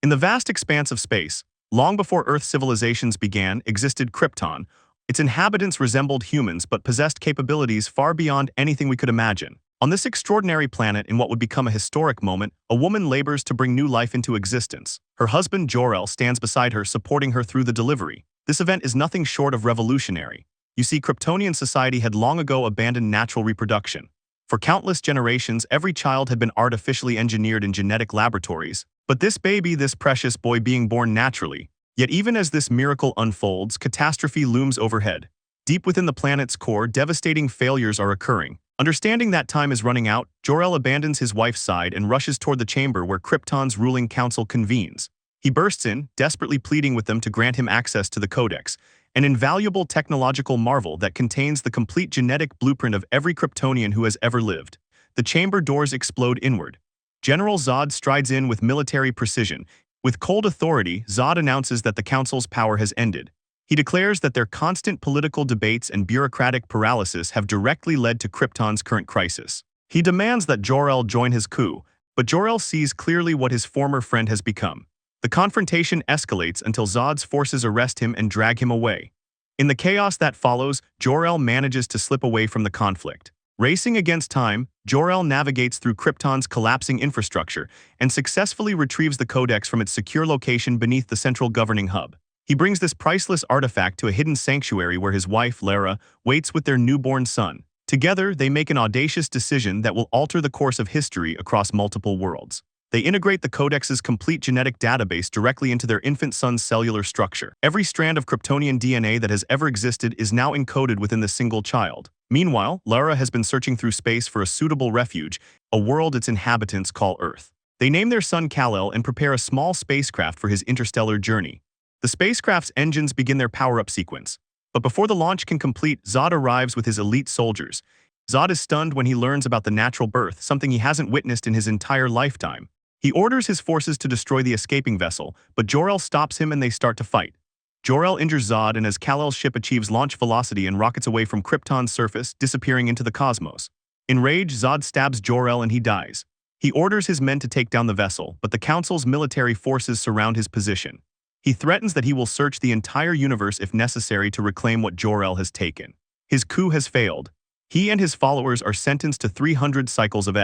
In the vast expanse of space, long before Earth's civilizations began, existed Krypton. Its inhabitants resembled humans but possessed capabilities far beyond anything we could imagine. On this extraordinary planet, in what would become a historic moment, a woman labors to bring new life into existence. Her husband Jor-El stands beside her, supporting her through the delivery. This event is nothing short of revolutionary. You see, Kryptonian society had long ago abandoned natural reproduction. For countless generations, every child had been artificially engineered in genetic laboratories. But this baby, this precious boy, being born naturally. Yet even as this miracle unfolds, catastrophe looms overhead. Deep within the planet's core, devastating failures are occurring. Understanding that time is running out, Jor-El abandons his wife's side and rushes toward the chamber where Krypton's ruling council convenes. He bursts in, desperately pleading with them to grant him access to the Codex, an invaluable technological marvel that contains the complete genetic blueprint of every Kryptonian who has ever lived. The chamber doors explode inward. General Zod strides in with military precision. With cold authority, Zod announces that the council's power has ended. He declares that their constant political debates and bureaucratic paralysis have directly led to Krypton's current crisis. He demands that Jor-El join his coup, but Jor-El sees clearly what his former friend has become. The confrontation escalates until Zod's forces arrest him and drag him away. In the chaos that follows, Jor-El manages to slip away from the conflict. Racing against time, Jor-El navigates through Krypton's collapsing infrastructure and successfully retrieves the Codex from its secure location beneath the central governing hub. He brings this priceless artifact to a hidden sanctuary where his wife, Lara, waits with their newborn son. Together, they make an audacious decision that will alter the course of history across multiple worlds. They integrate the Codex's complete genetic database directly into their infant son's cellular structure. Every strand of Kryptonian DNA that has ever existed is now encoded within the single child. Meanwhile, Lara has been searching through space for a suitable refuge, a world its inhabitants call Earth. They name their son Kal-El and prepare a small spacecraft for his interstellar journey. The spacecraft's engines begin their power-up sequence. But before the launch can complete, Zod arrives with his elite soldiers. Zod is stunned when he learns about the natural birth, something he hasn't witnessed in his entire lifetime. He orders his forces to destroy the escaping vessel, but Jor-El stops him and they start to fight. Jor-El injures Zod, and as Kal-El's ship achieves launch velocity and rockets away from Krypton's surface, disappearing into the cosmos. Enraged, Zod stabs Jor-El and he dies. He orders his men to take down the vessel, but the Council's military forces surround his position. He threatens that he will search the entire universe if necessary to reclaim what Jor-El has taken. His coup has failed. He and his followers are sentenced to 300 cycles of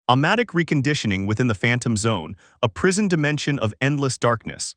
automatic reconditioning within the Phantom Zone, a prison dimension of endless darkness.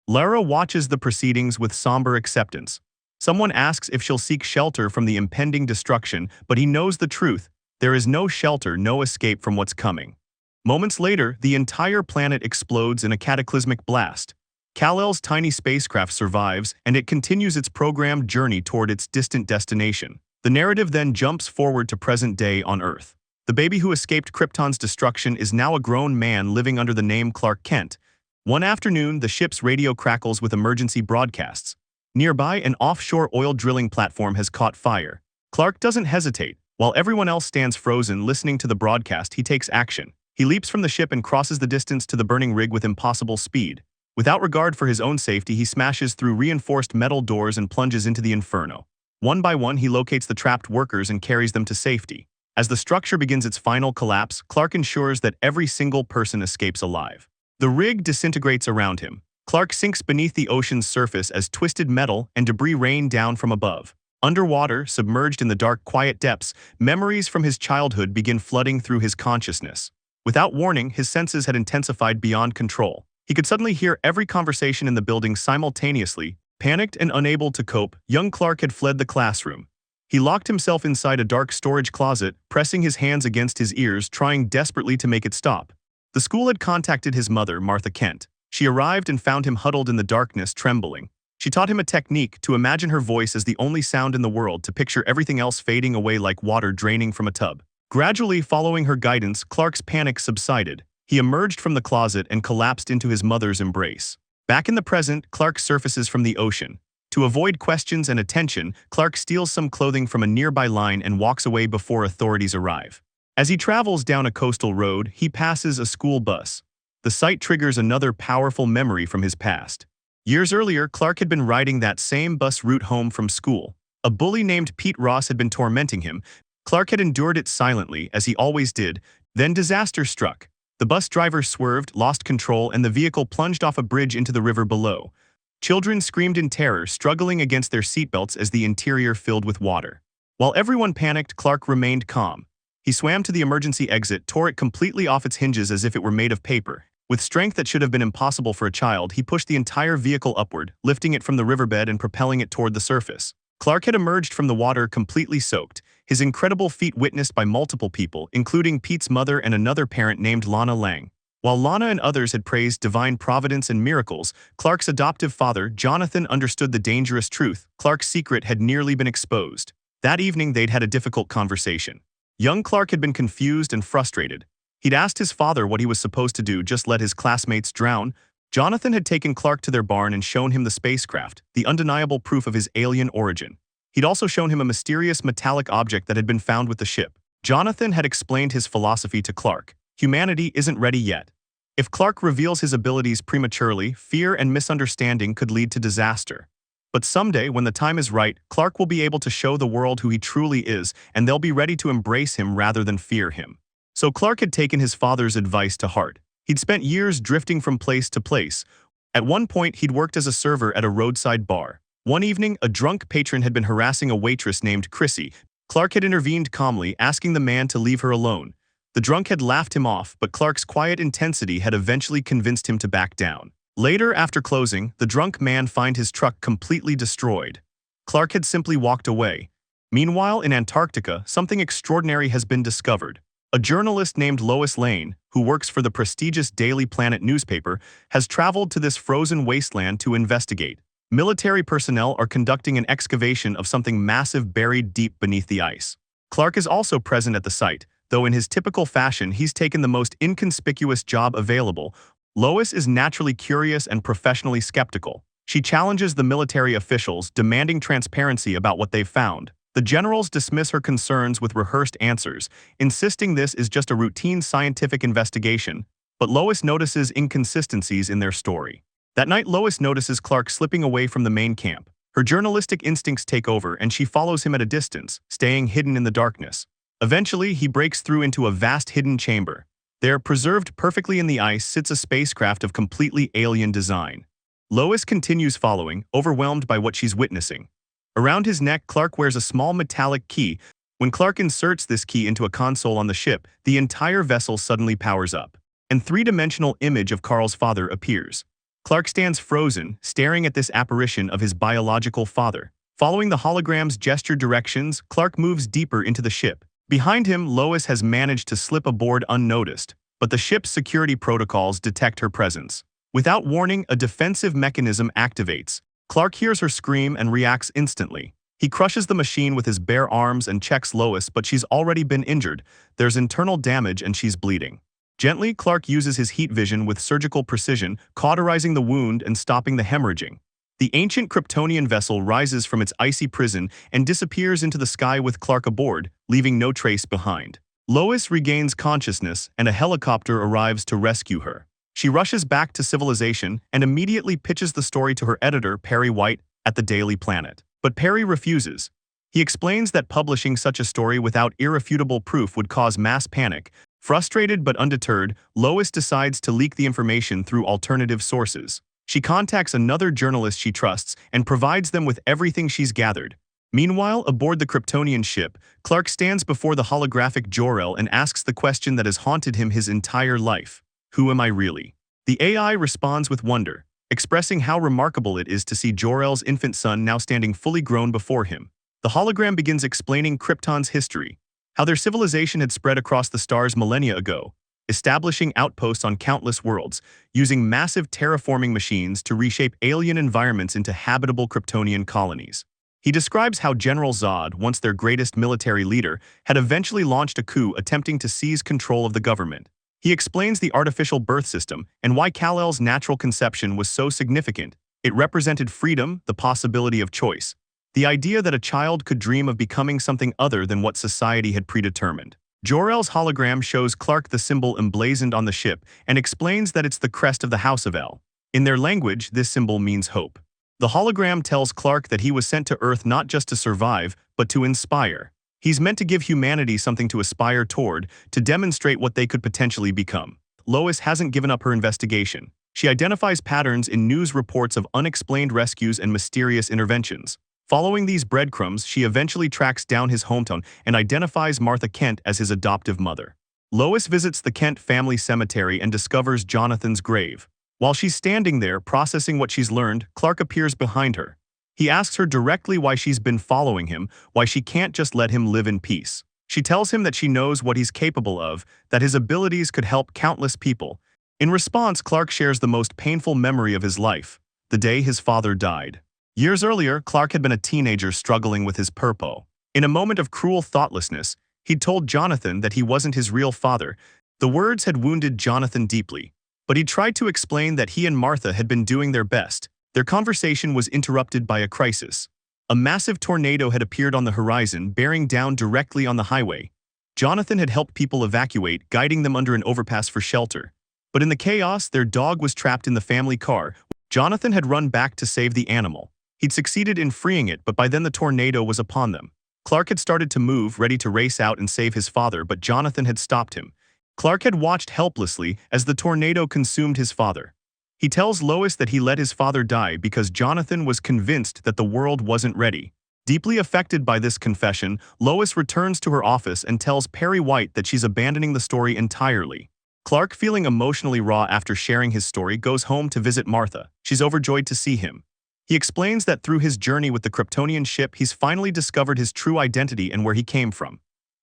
Lara watches the proceedings with somber acceptance. Someone asks if she'll seek shelter from the impending destruction, but he knows the truth. There is no shelter, no escape from what's coming. Moments later, the entire planet explodes in a cataclysmic blast. Kal-El's tiny spacecraft survives, and it continues its programmed journey toward its distant destination. The narrative then jumps forward to present day on Earth. The baby who escaped Krypton's destruction is now a grown man living under the name Clark Kent. One afternoon, the ship's radio crackles with emergency broadcasts. Nearby, an offshore oil drilling platform has caught fire. Clark doesn't hesitate. While everyone else stands frozen listening to the broadcast, he takes action. He leaps from the ship and crosses the distance to the burning rig with impossible speed. Without regard for his own safety, he smashes through reinforced metal doors and plunges into the inferno. One by one, he locates the trapped workers and carries them to safety. As the structure begins its final collapse, Clark ensures that every single person escapes alive. The rig disintegrates around him. Clark sinks beneath the ocean's surface as twisted metal and debris rain down from above. Underwater, submerged in the dark, quiet depths, memories from his childhood begin flooding through his consciousness. Without warning, his senses had intensified beyond control. He could suddenly hear every conversation in the building simultaneously. Panicked and unable to cope, young Clark had fled the classroom. He locked himself inside a dark storage closet, pressing his hands against his ears, trying desperately to make it stop. The school had contacted his mother, Martha Kent. She arrived and found him huddled in the darkness, trembling. She taught him a technique to imagine her voice as the only sound in the world, to picture everything else fading away like water draining from a tub. Gradually, following her guidance, Clark's panic subsided. He emerged from the closet and collapsed into his mother's embrace. Back in the present, Clark surfaces from the ocean. To avoid questions and attention, Clark steals some clothing from a nearby line and walks away before authorities arrive. As he travels down a coastal road, he passes a school bus. The sight triggers another powerful memory from his past. Years earlier, Clark had been riding that same bus route home from school. A bully named Pete Ross had been tormenting him. Clark had endured it silently, as he always did. Then disaster struck. The bus driver swerved, lost control, and the vehicle plunged off a bridge into the river below. Children screamed in terror, struggling against their seatbelts as the interior filled with water. While everyone panicked, Clark remained calm. He swam to the emergency exit, tore it completely off its hinges as if it were made of paper. With strength that should have been impossible for a child, he pushed the entire vehicle upward, lifting it from the riverbed and propelling it toward the surface. Clark had emerged from the water completely soaked, his incredible feat witnessed by multiple people, including Pete's mother and another parent named Lana Lang. While Lana and others had praised divine providence and miracles, Clark's adoptive father, Jonathan, understood the dangerous truth. Clark's secret had nearly been exposed. That evening, they'd had a difficult conversation. Young Clark had been confused and frustrated. He'd asked his father what he was supposed to do, just let his classmates drown. Jonathan had taken Clark to their barn and shown him the spacecraft, the undeniable proof of his alien origin. He'd also shown him a mysterious metallic object that had been found with the ship. Jonathan had explained his philosophy to Clark. Humanity isn't ready yet. If Clark reveals his abilities prematurely, fear and misunderstanding could lead to disaster. But someday, when the time is right, Clark will be able to show the world who he truly is, and they'll be ready to embrace him rather than fear him. So Clark had taken his father's advice to heart. He'd spent years drifting from place to place. At one point, he'd worked as a server at a roadside bar. One evening, a drunk patron had been harassing a waitress named Chrissy. Clark had intervened calmly, asking the man to leave her alone. The drunk had laughed him off, but Clark's quiet intensity had eventually convinced him to back down. Later, after closing, the drunk man found his truck completely destroyed. Clark had simply walked away. Meanwhile, in Antarctica, something extraordinary has been discovered. A journalist named Lois Lane, who works for the prestigious Daily Planet newspaper, has traveled to this frozen wasteland to investigate. Military personnel are conducting an excavation of something massive buried deep beneath the ice. Clark is also present at the site, though in his typical fashion he's taken the most inconspicuous job available. Lois is naturally curious and professionally skeptical. She challenges the military officials, demanding transparency about what they've found. The generals dismiss her concerns with rehearsed answers, insisting this is just a routine scientific investigation, but Lois notices inconsistencies in their story. That night, Lois notices Clark slipping away from the main camp. Her journalistic instincts take over and she follows him at a distance, staying hidden in the darkness. Eventually, he breaks through into a vast hidden chamber. There, preserved perfectly in the ice, sits a spacecraft of completely alien design. Lois continues following, overwhelmed by what she's witnessing. Around his neck, Clark wears a small metallic key. When Clark inserts this key into a console on the ship, the entire vessel suddenly powers up. A three-dimensional image of Carl's father appears. Clark stands frozen, staring at this apparition of his biological father. Following the hologram's gestured directions, Clark moves deeper into the ship. Behind him, Lois has managed to slip aboard unnoticed, but the ship's security protocols detect her presence. Without warning, a defensive mechanism activates. Clark hears her scream and reacts instantly. He crushes the machine with his bare arms and checks Lois, but she's already been injured. There's internal damage and she's bleeding. Gently, Clark uses his heat vision with surgical precision, cauterizing the wound and stopping the hemorrhaging. The ancient Kryptonian vessel rises from its icy prison and disappears into the sky with Clark aboard, leaving no trace behind. Lois regains consciousness and a helicopter arrives to rescue her. She rushes back to civilization and immediately pitches the story to her editor, Perry White, at the Daily Planet. But Perry refuses. He explains that publishing such a story without irrefutable proof would cause mass panic. Frustrated but undeterred, Lois decides to leak the information through alternative sources. She contacts another journalist she trusts and provides them with everything she's gathered. Meanwhile, aboard the Kryptonian ship, Clark stands before the holographic Jor-El and asks the question that has haunted him his entire life. Who am I really? The AI responds with wonder, expressing how remarkable it is to see Jor-El's infant son now standing fully grown before him. The hologram begins explaining Krypton's history, how their civilization had spread across the stars millennia ago, establishing outposts on countless worlds, using massive terraforming machines to reshape alien environments into habitable Kryptonian colonies. He describes how General Zod, once their greatest military leader, had eventually launched a coup attempting to seize control of the government. He explains the artificial birth system and why Kal-El's natural conception was so significant. It represented freedom, the possibility of choice. The idea that a child could dream of becoming something other than what society had predetermined. Jor-El's hologram shows Clark the symbol emblazoned on the ship and explains that it's the crest of the House of El. In their language, this symbol means hope. The hologram tells Clark that he was sent to Earth not just to survive, but to inspire. He's meant to give humanity something to aspire toward, to demonstrate what they could potentially become. Lois hasn't given up her investigation. She identifies patterns in news reports of unexplained rescues and mysterious interventions. Following these breadcrumbs, she eventually tracks down his hometown and identifies Martha Kent as his adoptive mother. Lois visits the Kent family cemetery and discovers Jonathan's grave. While she's standing there processing what she's learned, Clark appears behind her. He asks her directly why she's been following him, why she can't just let him live in peace. She tells him that she knows what he's capable of, that his abilities could help countless people. In response, Clark shares the most painful memory of his life, the day his father died. Years earlier, Clark had been a teenager struggling with his purpo. In a moment of cruel thoughtlessness, he'd told Jonathan that he wasn't his real father. The words had wounded Jonathan deeply, but he tried to explain that he and Martha had been doing their best. Their conversation was interrupted by a crisis. A massive tornado had appeared on the horizon, bearing down directly on the highway. Jonathan had helped people evacuate, guiding them under an overpass for shelter. But in the chaos, their dog was trapped in the family car. Jonathan had run back to save the animal. He'd succeeded in freeing it, but by then the tornado was upon them. Clark had started to move, ready to race out and save his father, but Jonathan had stopped him. Clark had watched helplessly as the tornado consumed his father. He tells Lois that he let his father die because Jonathan was convinced that the world wasn't ready. Deeply affected by this confession, Lois returns to her office and tells Perry White that she's abandoning the story entirely. Clark, feeling emotionally raw after sharing his story, goes home to visit Martha. She's overjoyed to see him. He explains that through his journey with the Kryptonian ship, he's finally discovered his true identity and where he came from.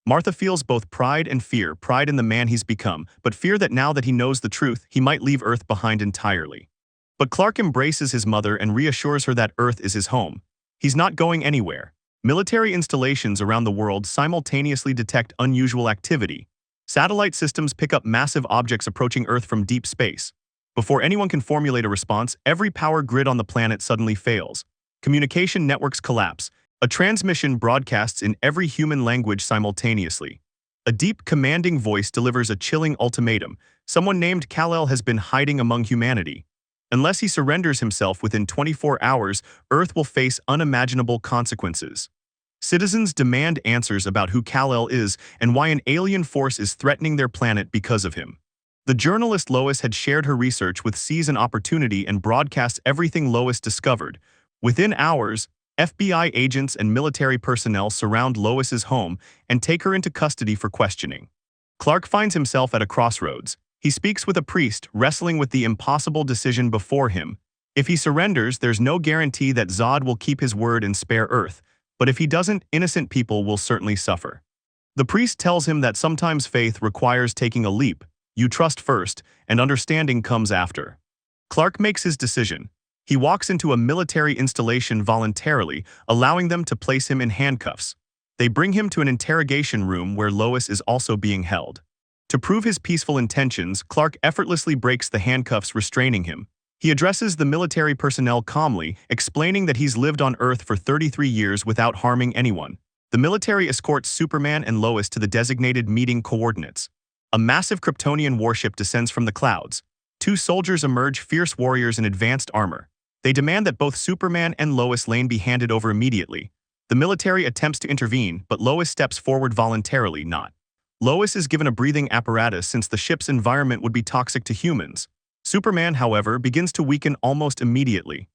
Martha feels both pride and fear, pride in the man he's become, but fear that now that he knows the truth, he might leave Earth behind entirely. But Clark embraces his mother and reassures her that Earth is his home. He's not going anywhere. Military installations around the world simultaneously detect unusual activity. Satellite systems pick up massive objects approaching Earth from deep space. Before anyone can formulate a response, every power grid on the planet suddenly fails. Communication networks collapse. A transmission broadcasts in every human language simultaneously. A deep, commanding voice delivers a chilling ultimatum. Someone named Kal-El has been hiding among humanity. Unless he surrenders himself within 24 hours, Earth will face unimaginable consequences. Citizens demand answers about who Kal-El is and why an alien force is threatening their planet because of him. The journalist Lois had shared her research with Seize an Opportunity and broadcast everything Lois discovered. Within hours, FBI agents and military personnel surround Lois's home and take her into custody for questioning. Clark finds himself at a crossroads. He speaks with a priest, wrestling with the impossible decision before him. If he surrenders, there's no guarantee that Zod will keep his word and spare Earth, but if he doesn't, innocent people will certainly suffer. The priest tells him that sometimes faith requires taking a leap. You trust first, and understanding comes after. Clark makes his decision. He walks into a military installation voluntarily, allowing them to place him in handcuffs. They bring him to an interrogation room where Lois is also being held. To prove his peaceful intentions, Clark effortlessly breaks the handcuffs restraining him. He addresses the military personnel calmly, explaining that he's lived on Earth for 33 years without harming anyone. The military escorts Superman and Lois to the designated meeting coordinates. A massive Kryptonian warship descends from the clouds. Two soldiers emerge, fierce warriors in advanced armor. They demand that both Superman and Lois Lane be handed over immediately. The military attempts to intervene, but Lois steps forward voluntarily, not. Lois is given a breathing apparatus since the ship's environment would be toxic to humans. Superman, however, begins to weaken almost immediately.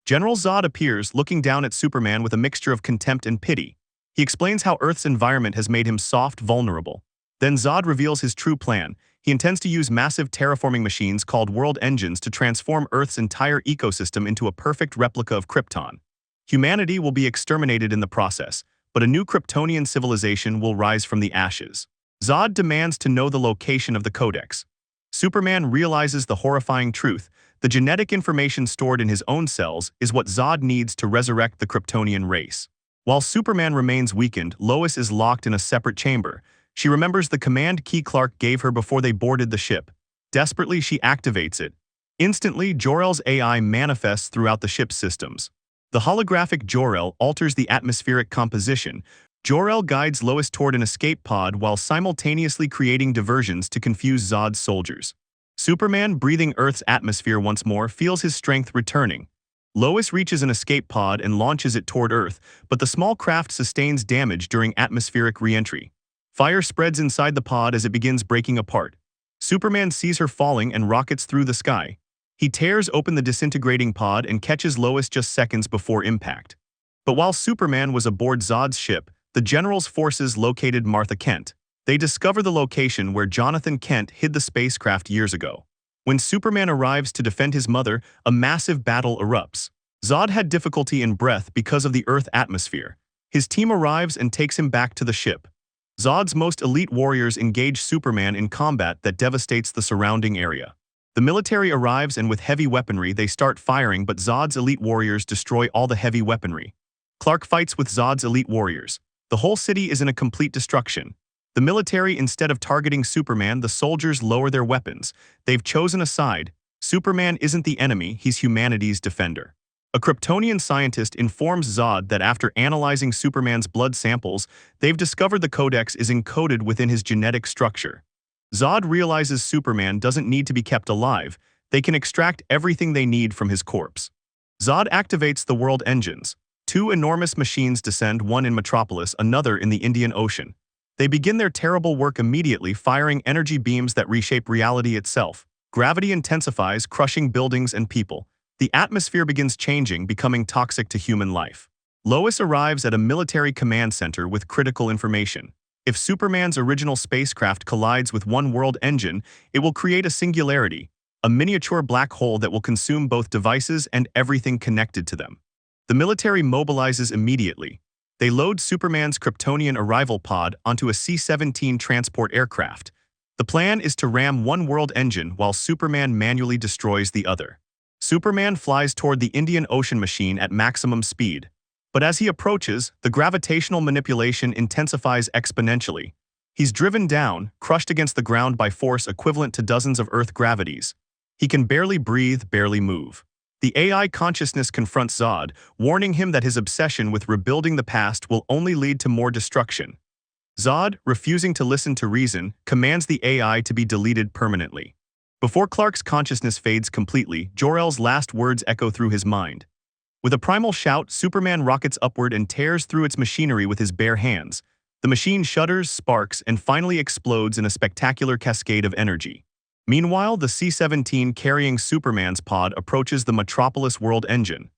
General Zod appears, looking down at Superman with a mixture of contempt and pity. He explains how Earth's environment has made him soft, vulnerable. Then Zod reveals his true plan. He intends to use massive terraforming machines called world engines to transform Earth's entire ecosystem into a perfect replica of Krypton. Humanity will be exterminated in the process, but a new Kryptonian civilization will rise from the ashes. Zod demands to know the location of the Codex. Superman realizes the horrifying truth. The genetic information stored in his own cells is what Zod needs to resurrect the Kryptonian race. While Superman remains weakened, Lois is locked in a separate chamber. She remembers the command key Clark gave her before they boarded the ship. Desperately, she activates it. Instantly, Jor-El's AI manifests throughout the ship's systems. The holographic Jor-El alters the atmospheric composition. Jor-El guides Lois toward an escape pod while simultaneously creating diversions to confuse Zod's soldiers. Superman, breathing Earth's atmosphere once more, feels his strength returning. Lois reaches an escape pod and launches it toward Earth, but the small craft sustains damage during atmospheric re-entry. Fire spreads inside the pod as it begins breaking apart. Superman sees her falling and rockets through the sky. He tears open the disintegrating pod and catches Lois just seconds before impact. But while Superman was aboard Zod's ship, the General's forces located Martha Kent. They discover the location where Jonathan Kent hid the spacecraft years ago. When Superman arrives to defend his mother, a massive battle erupts. Zod had difficulty in breath because of the Earth atmosphere. His team arrives and takes him back to the ship. Zod's most elite warriors engage Superman in combat that devastates the surrounding area. The military arrives and with heavy weaponry they start firing, but Zod's elite warriors destroy all the heavy weaponry. Clark fights with Zod's elite warriors. The whole city is in a complete destruction. The military, instead of targeting Superman, the soldiers lower their weapons. They've chosen a side. Superman isn't the enemy, he's humanity's defender. A Kryptonian scientist informs Zod that after analyzing Superman's blood samples, they've discovered the codex is encoded within his genetic structure. Zod realizes Superman doesn't need to be kept alive. They can extract everything they need from his corpse. Zod activates the world engines. Two enormous machines descend, one in Metropolis, another in the Indian Ocean. They begin their terrible work immediately, firing energy beams that reshape reality itself. Gravity intensifies, crushing buildings and people. The atmosphere begins changing, becoming toxic to human life. Lois arrives at a military command center with critical information. If Superman's original spacecraft collides with one world engine, it will create a singularity, a miniature black hole that will consume both devices and everything connected to them. The military mobilizes immediately. They load Superman's Kryptonian arrival pod onto a C-17 transport aircraft. The plan is to ram one world engine while Superman manually destroys the other. Superman flies toward the Indian Ocean machine at maximum speed. But as he approaches, the gravitational manipulation intensifies exponentially. He's driven down, crushed against the ground by force equivalent to dozens of Earth gravities. He can barely breathe, barely move. The AI consciousness confronts Zod, warning him that his obsession with rebuilding the past will only lead to more destruction. Zod, refusing to listen to reason, commands the AI to be deleted permanently. Before Clark's consciousness fades completely, Jor-El's last words echo through his mind. With a primal shout, Superman rockets upward and tears through its machinery with his bare hands. The machine shudders, sparks, and finally explodes in a spectacular cascade of energy. Meanwhile, the C-17 carrying Superman's pod approaches the Metropolis world engine.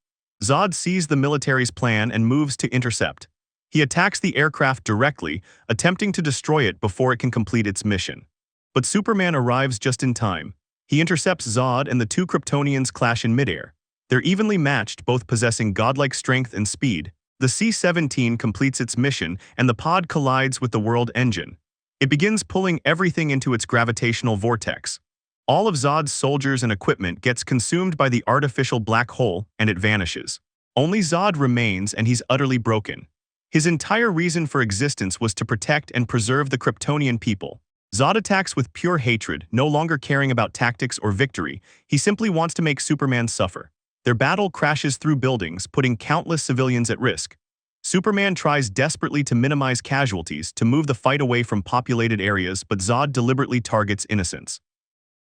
Zod sees the military's plan and moves to intercept. He attacks the aircraft directly, attempting to destroy it before it can complete its mission. But Superman arrives just in time. He intercepts Zod and the two Kryptonians clash in midair. They're evenly matched, both possessing godlike strength and speed. The C-17 completes its mission and the pod collides with the world engine. It begins pulling everything into its gravitational vortex. All of Zod's soldiers and equipment gets consumed by the artificial black hole and it vanishes. Only Zod remains and he's utterly broken. His entire reason for existence was to protect and preserve the Kryptonian people. Zod attacks with pure hatred, no longer caring about tactics or victory. He simply wants to make Superman suffer. Their battle crashes through buildings, putting countless civilians at risk. Superman tries desperately to minimize casualties, to move the fight away from populated areas, but Zod deliberately targets innocents.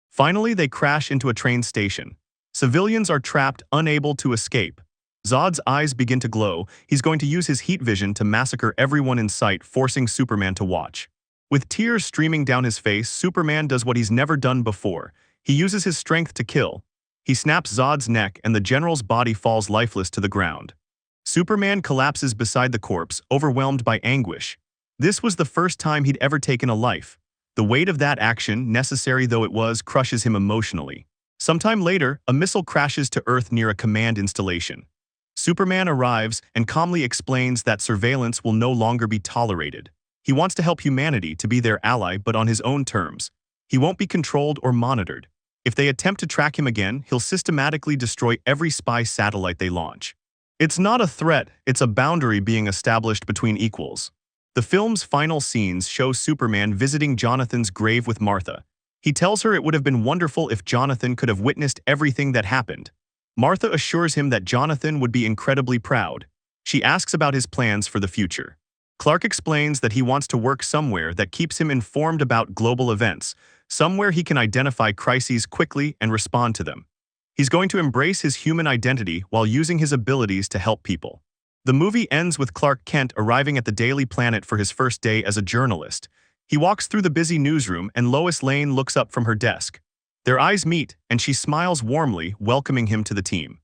Finally, they crash into a train station. Civilians are trapped, unable to escape. Zod's eyes begin to glow. He's going to use his heat vision to massacre everyone in sight, forcing Superman to watch. With tears streaming down his face, Superman does what he's never done before. He uses his strength to kill. He snaps Zod's neck and the General's body falls lifeless to the ground. Superman collapses beside the corpse, overwhelmed by anguish. This was the first time he'd ever taken a life. The weight of that action, necessary though it was, crushes him emotionally. Sometime later, a missile crashes to Earth near a command installation. Superman arrives and calmly explains that surveillance will no longer be tolerated. He wants to help humanity, to be their ally, but on his own terms. He won't be controlled or monitored. If they attempt to track him again, he'll systematically destroy every spy satellite they launch. It's not a threat, it's a boundary being established between equals. The film's final scenes show Superman visiting Jonathan's grave with Martha. He tells her it would have been wonderful if Jonathan could have witnessed everything that happened. Martha assures him that Jonathan would be incredibly proud. She asks about his plans for the future. Clark explains that he wants to work somewhere that keeps him informed about global events, somewhere he can identify crises quickly and respond to them. He's going to embrace his human identity while using his abilities to help people. The movie ends with Clark Kent arriving at the Daily Planet for his first day as a journalist. He walks through the busy newsroom and Lois Lane looks up from her desk. Their eyes meet, and she smiles warmly, welcoming him to the team.